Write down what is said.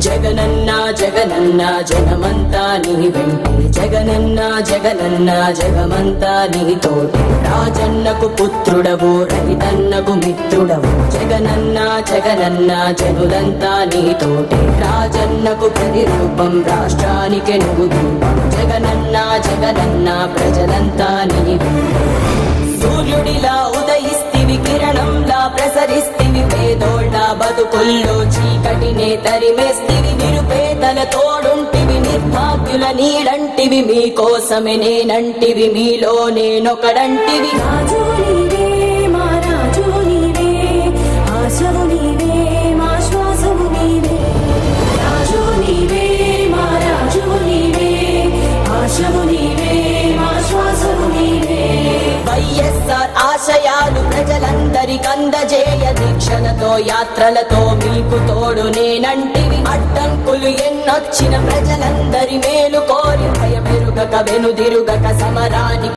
జగనన్న జగనన్న జగమంతా నీ వెంటే జగనన్న జగనన్న జగమంతా నీ తోటి రాజన్నకు పుత్రుడవు రైతన్నకు మిత్రుడవు జగనన్న జగనన్న జనులంతా నీ తోటి రాజన్నకు ప్రతిరూపం రాష్ట్రానికి నువ్వు దీపం జగనన్న జగనన్న ప్రజలంతా నీ వెంటే సూర్యుడిలా ఉదయిస్తివి కిరణంలా ప్రసరిస్తివి పేదోళ్ళ బతుకుల్లో చీకటినే తరిమేస్తివి నిరుపేదల తోడుంటివి నిర్భాగ్యుల నీడంటివి మీకోసమే నేనంటివి మీలో నేనొకడంటివి రాజు నీవే మా రాజు నీవే ఆశవు నీవే మా శ్వాసవు నీవే రాజు నీవే మా రాజు నీవే ఆశవు నీవే మా శ్వాసవు నీవే వైఎస్ఆర్ ఆశయాలు ప్రజలందరికందజేయ దీక్షలతో యాత్రలతో మీకు తోడు నేనంటివి అడ్డంకులు ఎన్నొచ్చిన ప్రజలందరి మేలు కోరి భయమెరుగక వెనుదిరుగక సమరానికి